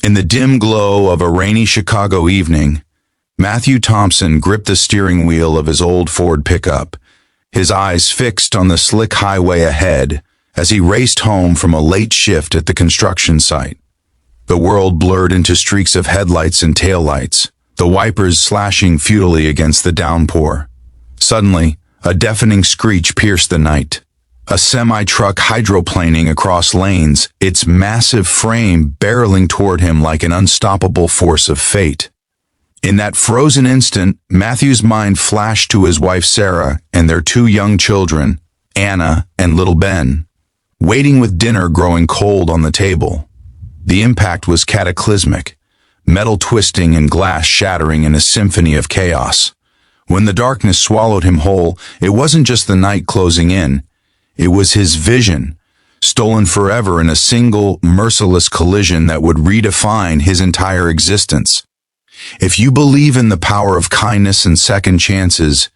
In the dim glow of a rainy Chicago evening, Matthew Thompson gripped the steering wheel of his old Ford pickup, his eyes fixed on the slick highway ahead as he raced home from a late shift at the construction site. The world blurred into streaks of headlights and taillights, the wipers slashing futilely against the downpour. Suddenly, a deafening screech pierced the night. A semi-truck hydroplaning across lanes, its massive frame barreling toward him like an unstoppable force of fate. In that frozen instant, Matthew's mind flashed to his wife Sarah and their two young children, Anna and little Ben, waiting with dinner growing cold on the table. The impact was cataclysmic, metal twisting and glass shattering in a symphony of chaos. When the darkness swallowed him whole, it wasn't just the night closing in. It was his vision, stolen forever in a single, merciless collision that would redefine his entire existence. If you believe in the power of kindness and second chances,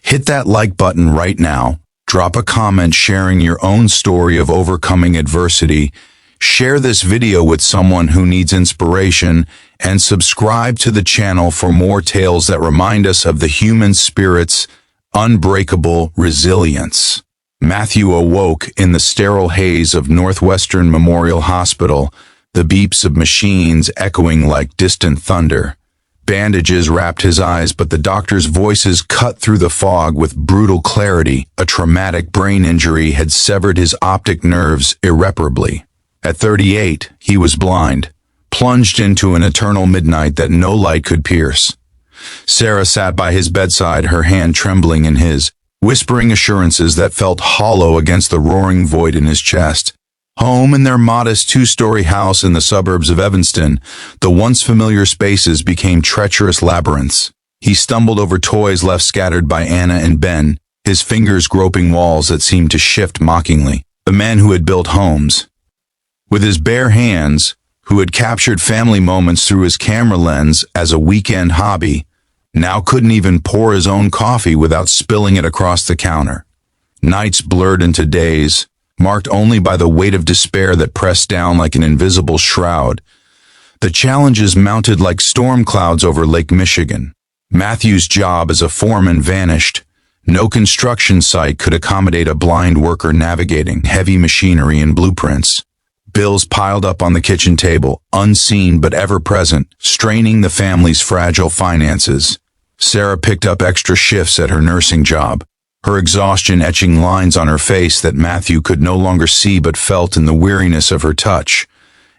hit that like button right now, drop a comment sharing your own story of overcoming adversity, share this video with someone who needs inspiration, and subscribe to the channel for more tales that remind us of the human spirit's unbreakable resilience. Matthew awoke in the sterile haze of Northwestern Memorial Hospital, the beeps of machines echoing like distant thunder. Bandages wrapped his eyes, but the doctors' voices cut through the fog with brutal clarity. A traumatic brain injury had severed his optic nerves irreparably. At 38, he was blind, plunged into an eternal midnight that no light could pierce. Sarah sat by his bedside, her hand trembling in his, whispering assurances that felt hollow against the roaring void in his chest. Home in their modest two-story house in the suburbs of Evanston, the once familiar spaces became treacherous labyrinths. He stumbled over toys left scattered by Anna and Ben, his fingers groping walls that seemed to shift mockingly. The man who had built homes, with his bare hands, who had captured family moments through his camera lens as a weekend hobby, now couldn't even pour his own coffee without spilling it across the counter. Nights blurred into days, marked only by the weight of despair that pressed down like an invisible shroud. The challenges mounted like storm clouds over Lake Michigan. Matthew's job as a foreman vanished. No construction site could accommodate a blind worker navigating heavy machinery and blueprints. Bills piled up on the kitchen table, unseen but ever present, straining the family's fragile finances. Sarah picked up extra shifts at her nursing job, her exhaustion etching lines on her face that Matthew could no longer see but felt in the weariness of her touch.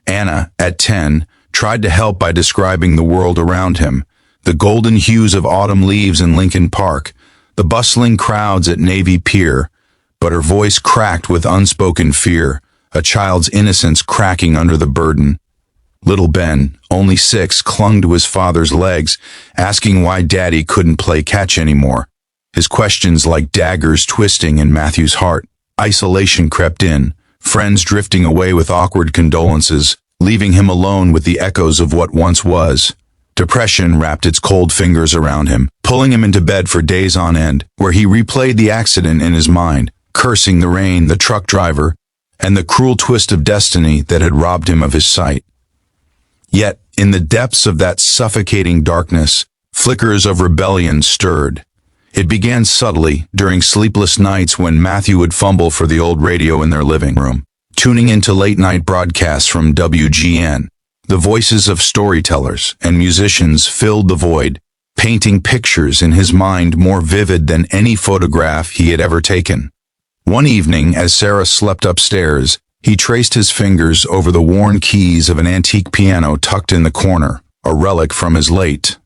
Anna, at 10, tried to help by describing the world around him, the golden hues of autumn leaves in Lincoln Park, the bustling crowds at Navy Pier, but her voice cracked with unspoken fear, a child's innocence cracking under the burden. Little Ben, only 6, clung to his father's legs, asking why Daddy couldn't play catch anymore. His questions like daggers twisting in Matthew's heart. Isolation crept in, friends drifting away with awkward condolences, leaving him alone with the echoes of what once was. Depression wrapped its cold fingers around him, pulling him into bed for days on end, where he replayed the accident in his mind, cursing the rain, the truck driver, and the cruel twist of destiny that had robbed him of his sight. Yet, in the depths of that suffocating darkness, flickers of rebellion stirred. It began subtly, during sleepless nights when Matthew would fumble for the old radio in their living room, tuning into late-night broadcasts from WGN. The voices of storytellers and musicians filled the void, painting pictures in his mind more vivid than any photograph he had ever taken. One evening, as Sarah slept upstairs, he traced his fingers over the worn keys of an antique piano tucked in the corner, a relic from his late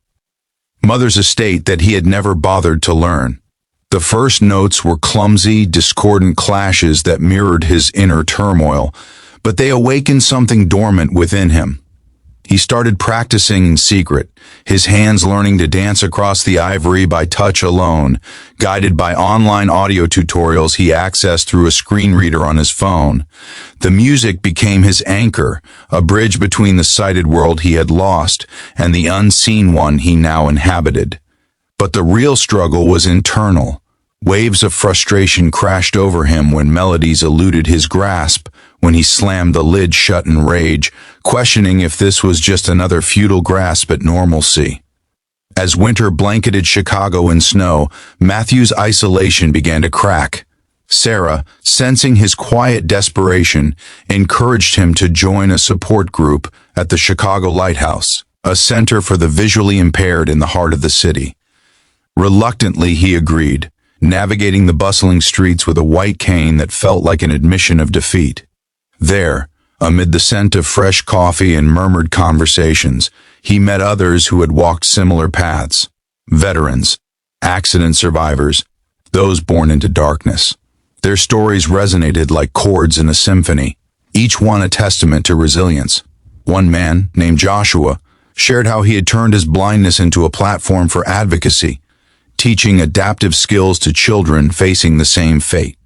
mother's estate that he had never bothered to learn. The first notes were clumsy, discordant clashes that mirrored his inner turmoil, but they awakened something dormant within him. He started practicing in secret, his hands learning to dance across the ivory by touch alone, guided by online audio tutorials he accessed through a screen reader on his phone. The music became his anchor, a bridge between the sighted world he had lost and the unseen one he now inhabited. But the real struggle was internal. Waves of frustration crashed over him when melodies eluded his grasp, when he slammed the lid shut in rage, questioning if this was just another futile grasp at normalcy. As winter blanketed Chicago in snow, Matthew's isolation began to crack. Sarah, sensing his quiet desperation, encouraged him to join a support group at the Chicago Lighthouse, a center for the visually impaired in the heart of the city. Reluctantly, he agreed, navigating the bustling streets with a white cane that felt like an admission of defeat. There, amid the scent of fresh coffee and murmured conversations, he met others who had walked similar paths. Veterans, accident survivors, those born into darkness. Their stories resonated like chords in a symphony, each one a testament to resilience. One man, named Joshua, shared how he had turned his blindness into a platform for advocacy, teaching adaptive skills to children facing the same fate.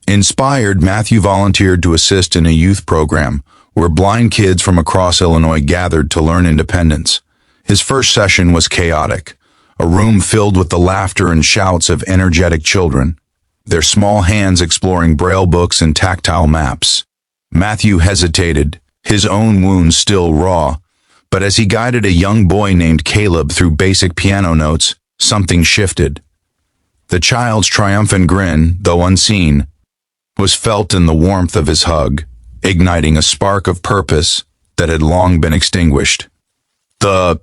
Inspired, Matthew volunteered to assist in a youth program where blind kids from across Illinois gathered to learn independence. His first session was chaotic, a room filled with the laughter and shouts of energetic children, their small hands exploring braille books and tactile maps. Matthew hesitated, his own wounds still raw, but as he guided a young boy named Caleb through basic piano notes, something shifted. The child's triumphant grin, though unseen, was felt in the warmth of his hug, igniting a spark of purpose that had long been extinguished. The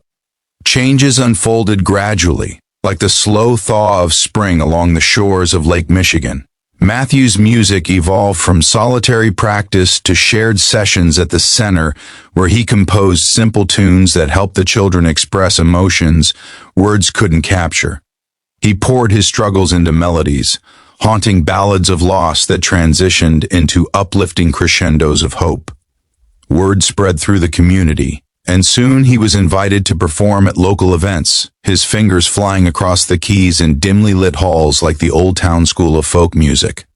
changes unfolded gradually, like the slow thaw of spring along the shores of Lake Michigan. Matthew's music evolved from solitary practice to shared sessions at the center, where he composed simple tunes that helped the children express emotions words couldn't capture. He poured his struggles into melodies, haunting ballads of loss that transitioned into uplifting crescendos of hope. Word spread through the community, and soon he was invited to perform at local events, his fingers flying across the keys in dimly lit halls like the Old Town School of Folk Music.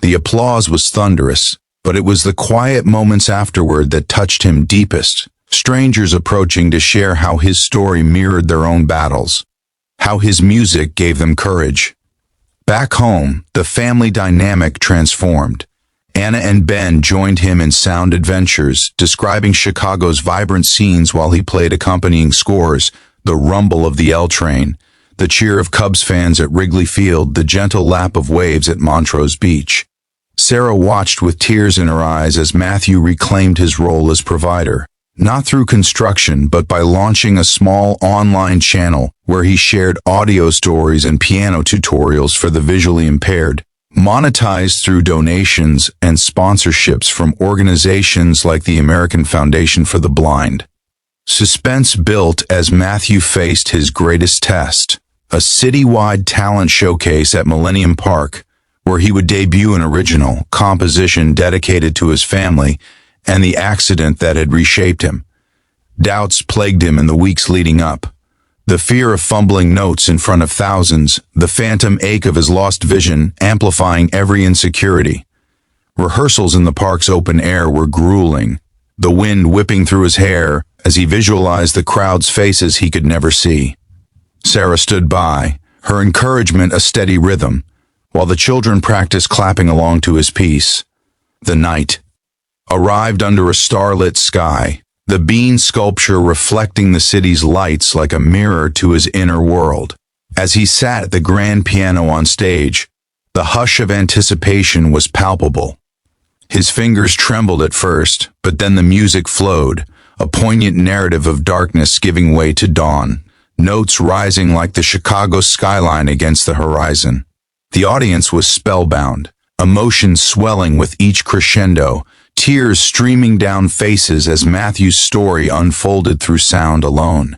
The applause was thunderous, but it was the quiet moments afterward that touched him deepest, strangers approaching to share how his story mirrored their own battles, how his music gave them courage. Back home, the family dynamic transformed. Anna and Ben joined him in sound adventures, describing Chicago's vibrant scenes while he played accompanying scores, the rumble of the L train, the cheer of Cubs fans at Wrigley Field, the gentle lap of waves at Montrose Beach. Sarah watched with tears in her eyes as Matthew reclaimed his role as provider, not through construction but by launching a small online channel where he shared audio stories and piano tutorials for the visually impaired, monetized through donations and sponsorships from organizations like the American Foundation for the Blind. Suspense built as Matthew faced his greatest test, a citywide talent showcase at Millennium Park, where he would debut an original composition dedicated to his family and the accident that had reshaped him. Doubts plagued him in the weeks leading up. The fear of fumbling notes in front of thousands, the phantom ache of his lost vision amplifying every insecurity. Rehearsals in the park's open air were grueling, the wind whipping through his hair as he visualized the crowd's faces he could never see. Sarah stood by, her encouragement a steady rhythm, while the children practiced clapping along to his piece. The night arrived under a starlit sky, the bean sculpture reflecting the city's lights like a mirror to his inner world. As he sat at the grand piano on stage, the hush of anticipation was palpable. His fingers trembled at first, but then the music flowed, a poignant narrative of darkness giving way to dawn, notes rising like the Chicago skyline against the horizon. The audience was spellbound, emotions swelling with each crescendo, tears streaming down faces as Matthew's story unfolded through sound alone.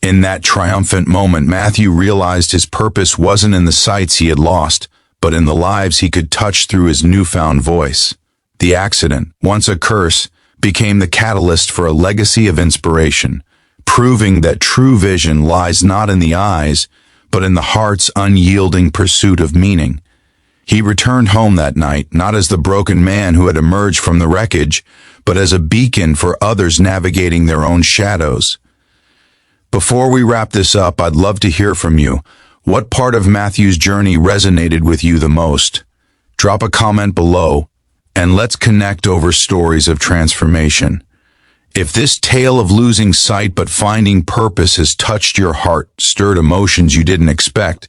In that triumphant moment, Matthew realized his purpose wasn't in the sights he had lost, but in the lives he could touch through his newfound voice. The accident, once a curse, became the catalyst for a legacy of inspiration, proving that true vision lies not in the eyes, but in the heart's unyielding pursuit of meaning. He returned home that night, not as the broken man who had emerged from the wreckage, but as a beacon for others navigating their own shadows. Before we wrap this up, I'd love to hear from you. What part of Matthew's journey resonated with you the most? Drop a comment below, and let's connect over stories of transformation. If this tale of losing sight but finding purpose has touched your heart, stirred emotions you didn't expect,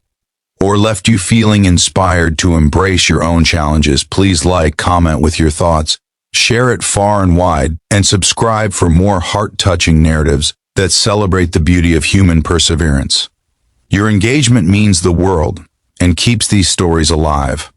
or left you feeling inspired to embrace your own challenges, please like, comment with your thoughts, share it far and wide, and subscribe for more heart-touching narratives that celebrate the beauty of human perseverance. Your engagement means the world and keeps these stories alive.